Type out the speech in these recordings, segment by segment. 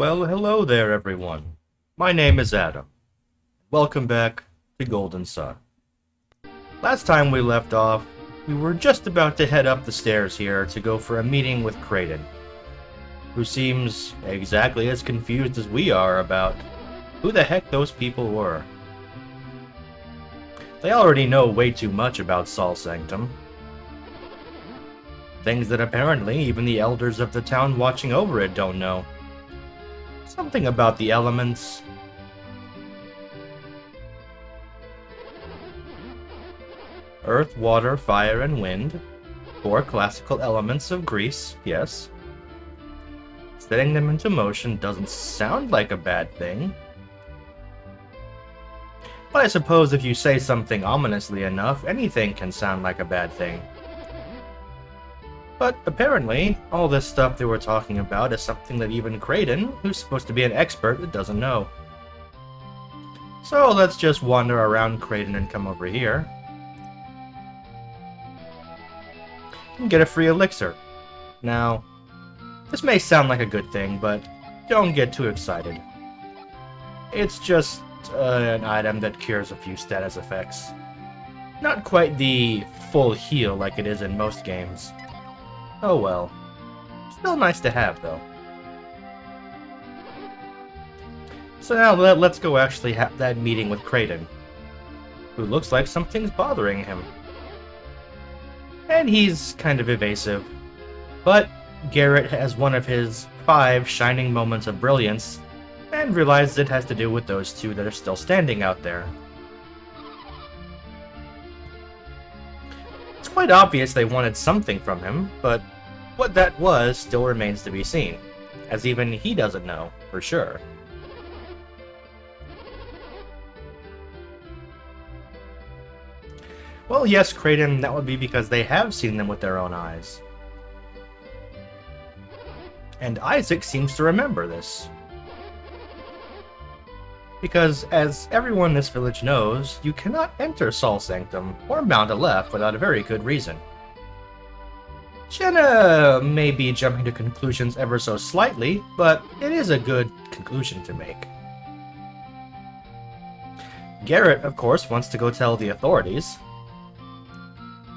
Well, hello there, everyone. My name is Adam. Welcome back to Golden Sun. Last time we left off, we were just about to head up the stairs here to go for a meeting with Kraden, who seems exactly as confused as we are about who the heck those people were. They already know way too much about Sol Sanctum. Things that apparently even the elders of the town watching over it don't know. Something about the elements. Earth, water, fire, and wind. 4 classical elements of Greece, yes. Setting them into motion doesn't sound like a bad thing. But I suppose if you say something ominously enough, anything can sound like a bad thing. But apparently, all this stuff they were talking about is something that even Kraden, who's supposed to be an expert, doesn't know. So let's just wander around Kraden and come over here. And get a free elixir. Now, this may sound like a good thing, but don't get too excited. It's just an item that cures a few status effects. Not quite the full heal like it is in most games. Oh well. Still nice to have, though. So now let's go actually have that meeting with Kraden, who looks like something's bothering him. And he's kind of evasive. But Garrett has one of his 5 shining moments of brilliance, and realizes it has to do with those 2 that are still standing out there. It's quite obvious they wanted something from him, but what that was still remains to be seen, as even he doesn't know, for sure. Well, yes, Kraden, that would be because they have seen them with their own eyes. And Isaac seems to remember this. Because, as everyone in this village knows, you cannot enter Sol Sanctum or Mount Aleph without a very good reason. Jenna may be jumping to conclusions ever so slightly, but it is a good conclusion to make. Garrett, of course, wants to go tell the authorities.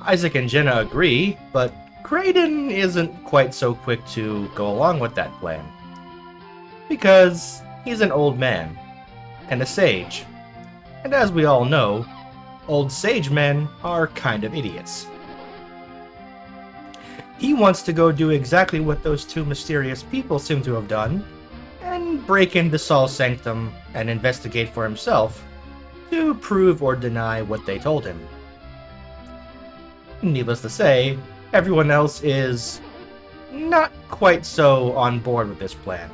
Isaac and Jenna agree, but Kraden isn't quite so quick to go along with that plan. Because he's an old man, and a sage. And as we all know, old sage men are kind of idiots. He wants to go do exactly what those 2 mysterious people seem to have done, and break into Sol Sanctum and investigate for himself to prove or deny what they told him. Needless to say, everyone else is not quite so on board with this plan.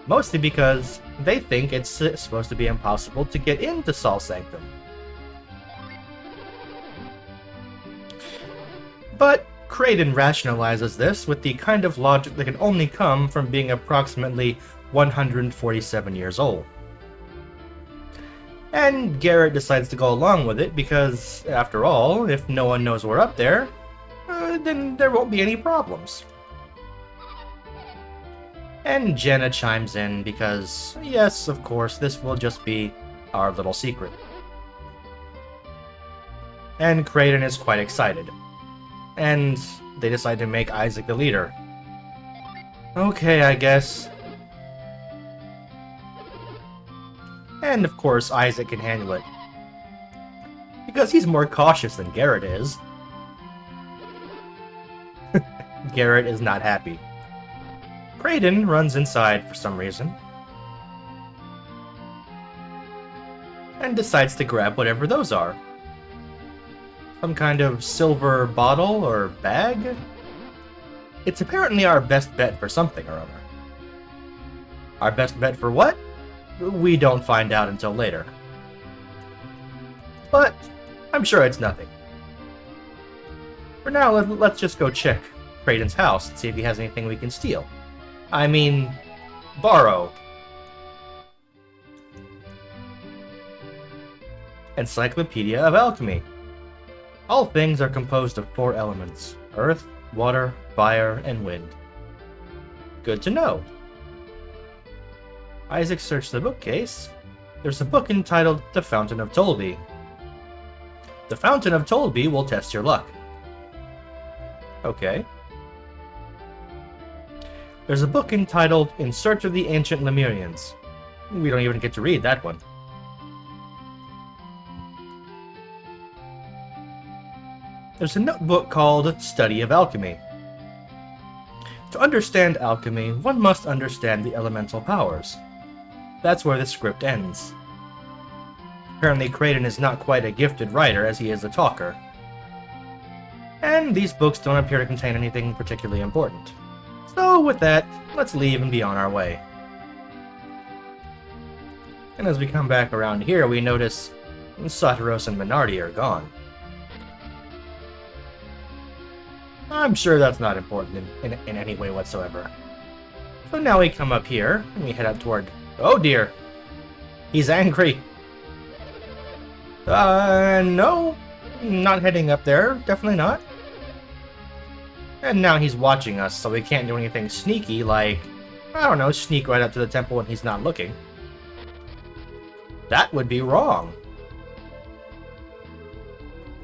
Mostly because they think it's supposed to be impossible to get into Sol Sanctum. But Kraden rationalizes this with the kind of logic that can only come from being approximately 147 years old. And Garrett decides to go along with it because, after all, if no one knows we're up there, then there won't be any problems. And Jenna chimes in because, yes, of course, this will just be our little secret. And Kraden is quite excited. And they decide to make Isaac the leader. Okay, I guess. And of course, Isaac can handle it. Because he's more cautious than Garrett is. Garrett is not happy. Kraden runs inside for some reason. And decides to grab whatever those are. Some kind of silver bottle or bag? It's apparently our best bet for something or other. Our best bet for what? We don't find out until later. But I'm sure it's nothing. For now, let's just go check Kraden's house and see if he has anything we can steal. I mean, borrow. Encyclopedia of Alchemy. All things are composed of 4 elements: earth, water, fire, and wind. Good to know. Isaac searched the bookcase. There's a book entitled The Fountain of Tolby. The Fountain of Tolby will test your luck. Okay. There's a book entitled In Search of the Ancient Lemurians. We don't even get to read that one. There's a notebook called Study of Alchemy. To understand alchemy, one must understand the elemental powers. That's where the script ends. Apparently Kraden is not quite a gifted writer as he is a talker. And these books don't appear to contain anything particularly important. So with that, let's leave and be on our way. And as we come back around here, we notice Saturos and Menardi are gone. I'm sure that's not important in any way whatsoever. So now we come up here, and we head up toward... Oh dear! He's angry! No. Not heading up there. Definitely not. And now he's watching us, so we can't do anything sneaky like... I don't know, sneak right up to the temple when he's not looking. That would be wrong.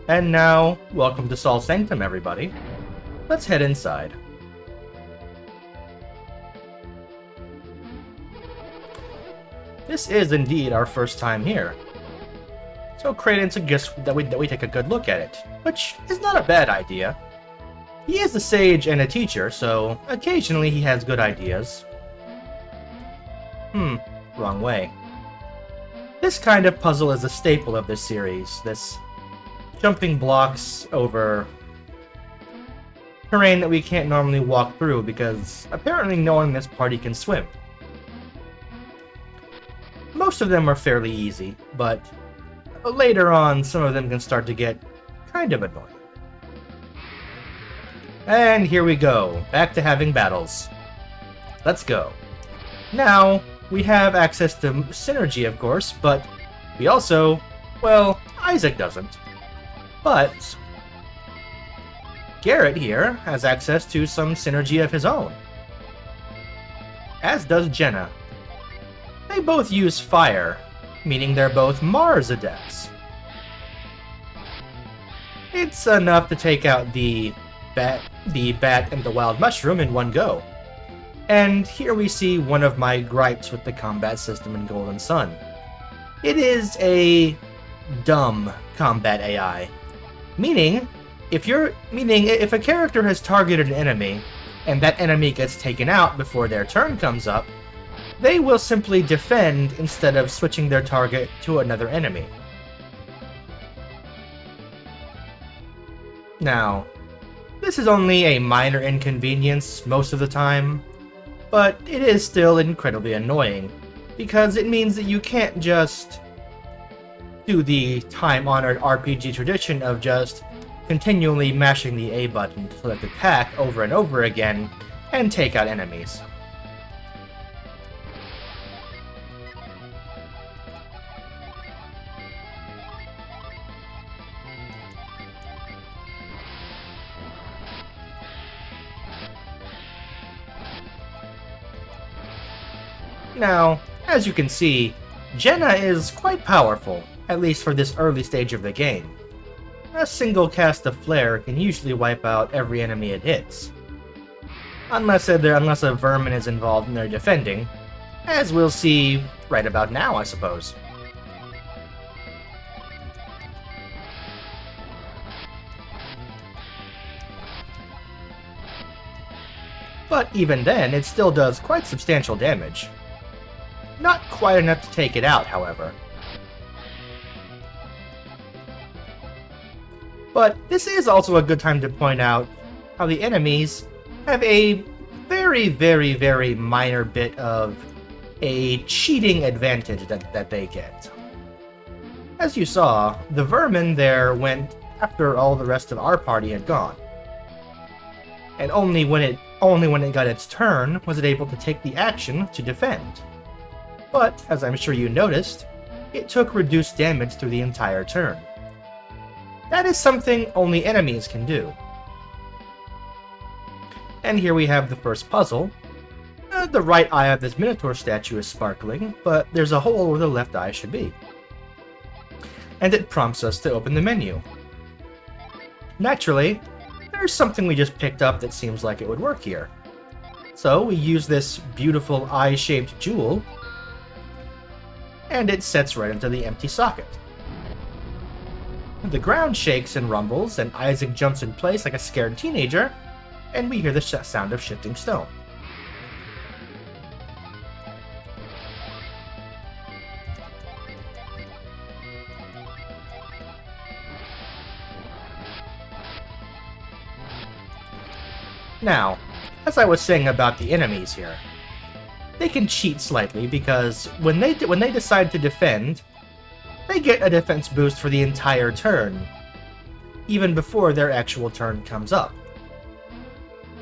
And now, welcome to Sol Sanctum, everybody. Let's head inside. This is indeed our first time here. So Kraden suggests that we take a good look at it, which is not a bad idea. He is a sage and a teacher, so occasionally he has good ideas. Wrong way. This kind of puzzle is a staple of this series, this jumping blocks over terrain that we can't normally walk through because apparently no one in this party can swim. Most of them are fairly easy, but later on some of them can start to get kind of annoying. And here we go, back to having battles. Let's go. Now, we have access to synergy, of course, but we also, well, Isaac doesn't. But Garrett here has access to some synergy of his own. As does Jenna. They both use fire, meaning they're both Mars adepts. It's enough to take out the bat and the wild mushroom in one go. And here we see one of my gripes with the combat system in Golden Sun. It is a dumb combat AI. Meaning, if a character has targeted an enemy, and that enemy gets taken out before their turn comes up, they will simply defend instead of switching their target to another enemy. Now, this is only a minor inconvenience most of the time, but it is still incredibly annoying, because it means that you can't just do the time-honored RPG tradition of just continually mashing the A button to select attack over and over again and take out enemies. Now, as you can see, Jenna is quite powerful, at least for this early stage of the game. A single cast of Flare can usually wipe out every enemy it hits. Unless a vermin is involved in their defending, as we'll see right about now, I suppose. But even then, it still does quite substantial damage. Not quite enough to take it out, however. But this is also a good time to point out how the enemies have a very, very, very minor bit of a cheating advantage that they get. As you saw, the vermin there went after all the rest of our party had gone. And only when it got its turn was it able to take the action to defend. But, as I'm sure you noticed, it took reduced damage through the entire turn. That is something only enemies can do. And here we have the first puzzle. The right eye of this Minotaur statue is sparkling, but there's a hole where the left eye should be. And it prompts us to open the menu. Naturally, there's something we just picked up that seems like it would work here. So we use this beautiful eye-shaped jewel, and it sets right into the empty socket. The ground shakes and rumbles, and Isaac jumps in place like a scared teenager, and we hear the sound of shifting stone. Now, as I was saying about the enemies here, they can cheat slightly because when they decide to defend, they get a defense boost for the entire turn, even before their actual turn comes up.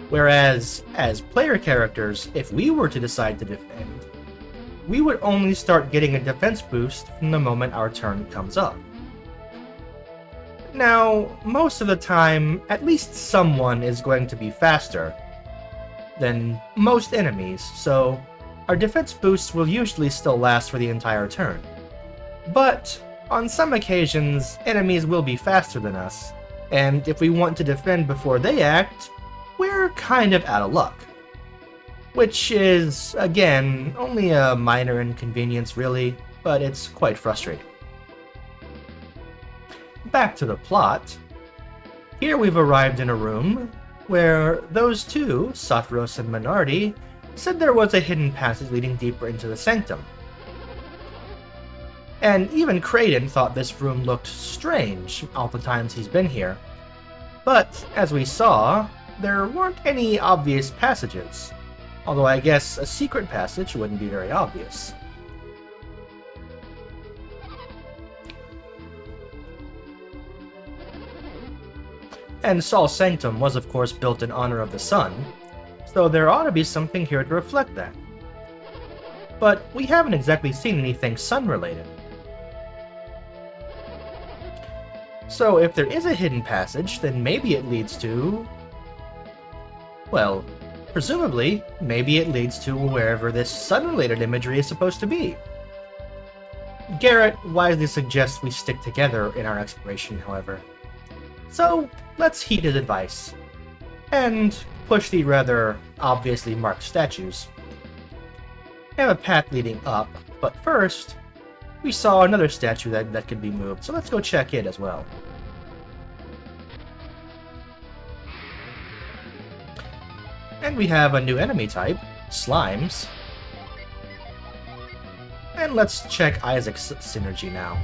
Whereas, as player characters, if we were to decide to defend, we would only start getting a defense boost from the moment our turn comes up. Now, most of the time, at least someone is going to be faster than most enemies, so our defense boosts will usually still last for the entire turn. But, on some occasions, enemies will be faster than us, and if we want to defend before they act, we're kind of out of luck. Which is, again, only a minor inconvenience really, but it's quite frustrating. Back to the plot. Here we've arrived in a room where those two, Saturos and Menardi, said there was a hidden passage leading deeper into the sanctum. And even Kraden thought this room looked strange all the times he's been here. But, as we saw, there weren't any obvious passages, although I guess a secret passage wouldn't be very obvious. And Sol Sanctum was of course built in honor of the sun, so there ought to be something here to reflect that. But we haven't exactly seen anything sun-related. So if there is a hidden passage, then maybe it leads to... well, presumably, maybe it leads to wherever this sun-related imagery is supposed to be. Garrett wisely suggests we stick together in our exploration, however. So, let's heed his advice, and push the rather obviously marked statues. We have a path leading up, but first, we saw another statue that could be moved, so let's go check it as well. And we have a new enemy type, slimes. And let's check Isaac's synergy now.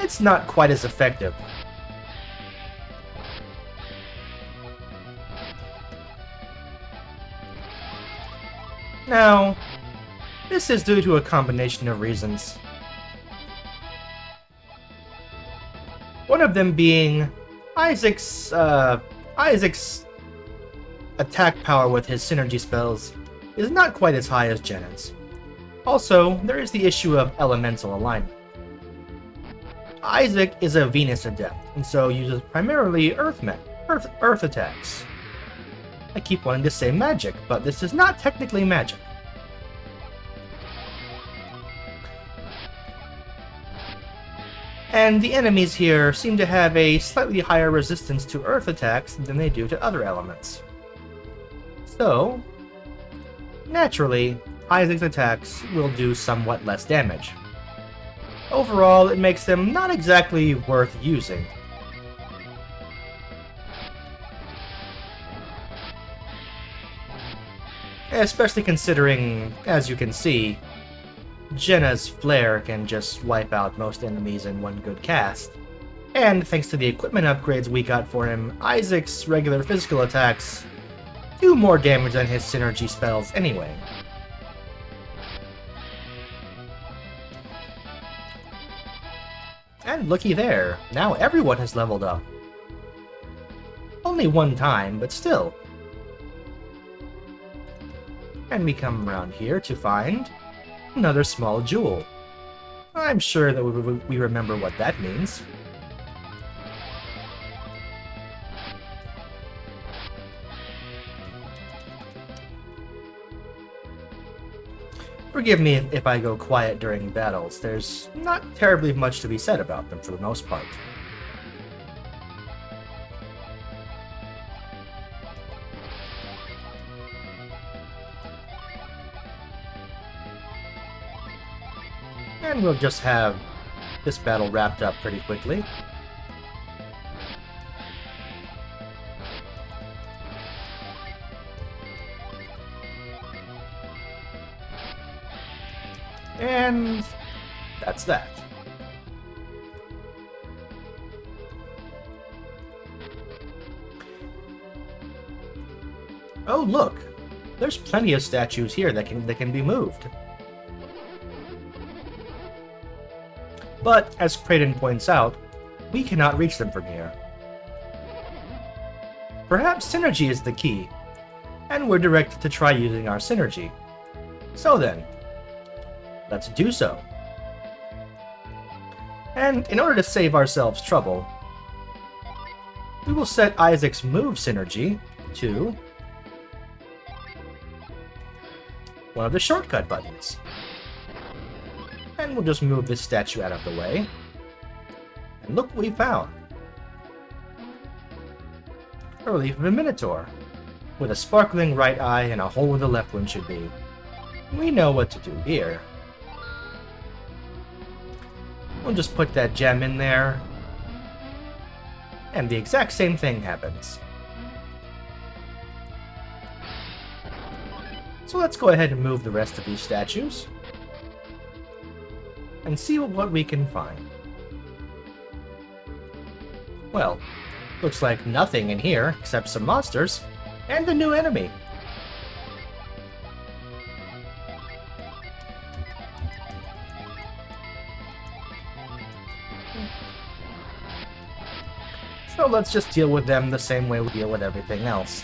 It's not quite as effective. Now, this is due to a combination of reasons. One of them being Isaac's attack power with his synergy spells is not quite as high as Jenna's. Also, there is the issue of elemental alignment. Isaac is a Venus adept, and so uses primarily Earth attacks. I keep wanting to say magic, but this is not technically magic. And the enemies here seem to have a slightly higher resistance to Earth attacks than they do to other elements. So, naturally, Isaac's attacks will do somewhat less damage. Overall, it makes them not exactly worth using. Especially considering, as you can see, Jenna's flare can just wipe out most enemies in one good cast. And thanks to the equipment upgrades we got for him, Isaac's regular physical attacks do more damage than his synergy spells anyway. And looky there, now everyone has leveled up. Only one time, but still. And we come around here to find another small jewel. I'm sure that we remember what that means. Forgive me if I go quiet during battles. There's not terribly much to be said about them for the most part. And we'll just have this battle wrapped up pretty quickly. And that's that. Oh, look! There's plenty of statues here that can be moved. But, as Kraden points out, we cannot reach them from here. Perhaps synergy is the key, and we're directed to try using our synergy. So then, let's do so. And in order to save ourselves trouble, we will set Isaac's move synergy to one of the shortcut buttons. And we'll just move this statue out of the way. And look what we found. A relief of a Minotaur, with a sparkling right eye and a hole where the left one should be. We know what to do here. We'll just put that gem in there, and the exact same thing happens. So let's go ahead and move the rest of these statues, and see what we can find. Well, looks like nothing in here except some monsters and a new enemy. So let's just deal with them the same way we deal with everything else.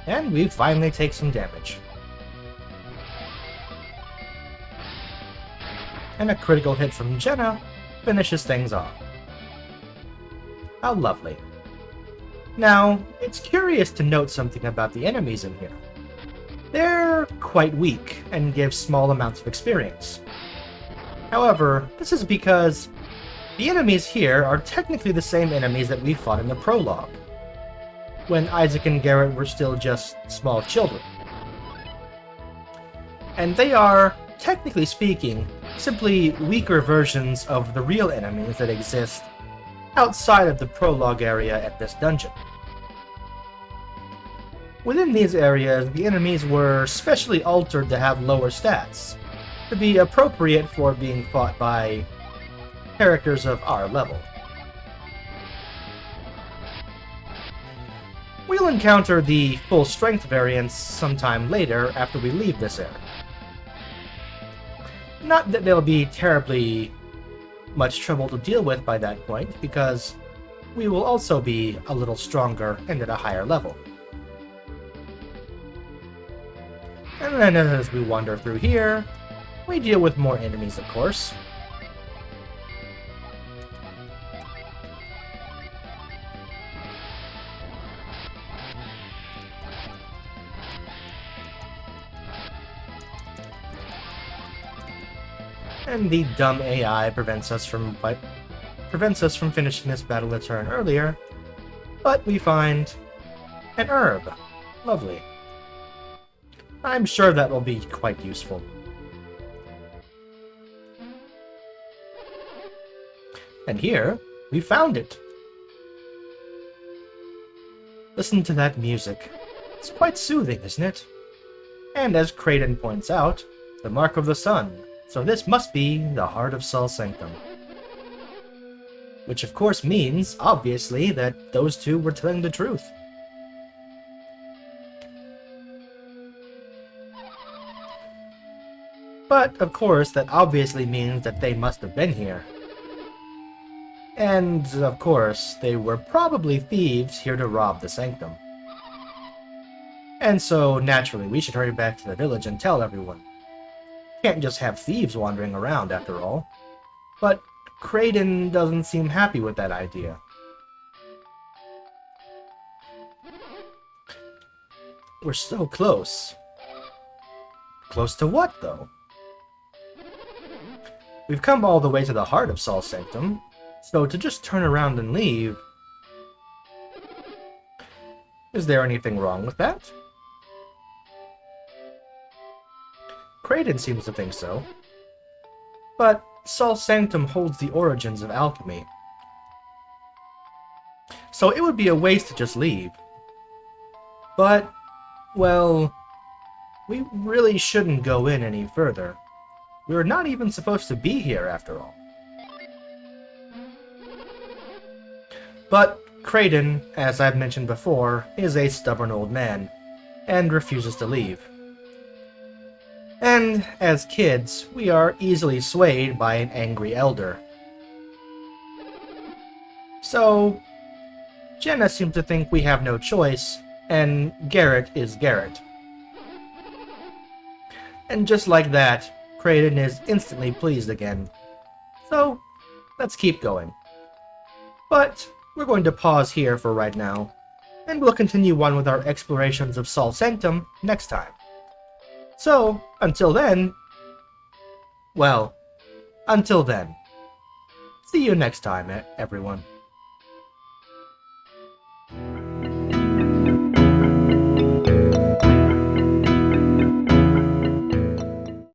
And we finally take some damage. And a critical hit from Jenna finishes things off. How lovely. Now, it's curious to note something about the enemies in here. They're quite weak and give small amounts of experience. However, this is because the enemies here are technically the same enemies that we fought in the prologue, when Isaac and Garrett were still just small children. And they are, technically speaking, simply weaker versions of the real enemies that exist outside of the prologue area at this dungeon. Within these areas, the enemies were specially altered to have lower stats, to be appropriate for being fought by characters of our level. We'll encounter the full strength variants sometime later after we leave this area. Not that they'll be terribly much trouble to deal with by that point, because we will also be a little stronger and at a higher level. And then as we wander through here, we deal with more enemies, of course. And the dumb AI prevents us from finishing this battle a turn earlier, but we find an herb. Lovely. I'm sure that will be quite useful. And here, we found it. Listen to that music. It's quite soothing, isn't it? And as Kraden points out, the mark of the sun. So this must be the heart of Sol Sanctum. Which of course means, obviously, that those two were telling the truth. But, of course, that obviously means that they must have been here. And, of course, they were probably thieves here to rob the Sanctum. And so, naturally, we should hurry back to the village and tell everyone. Can't just have thieves wandering around, after all. But Kraden doesn't seem happy with that idea. We're so close. Close to what, though? We've come all the way to the heart of Sol Sanctum, so to just turn around and leave... Is there anything wrong with that? Kraden seems to think so. But Sol Sanctum holds the origins of alchemy. So it would be a waste to just leave. But, well, we really shouldn't go in any further. We're not even supposed to be here after all. But Kraden, as I've mentioned before, is a stubborn old man, and refuses to leave. And, as kids, we are easily swayed by an angry elder. So, Jenna seems to think we have no choice, and Garrett is Garrett. And just like that, Kraden is instantly pleased again. So, let's keep going. But, we're going to pause here for right now, and we'll continue on with our explorations of Sol Sanctum next time. So, until then... Well, until then. See you next time, everyone.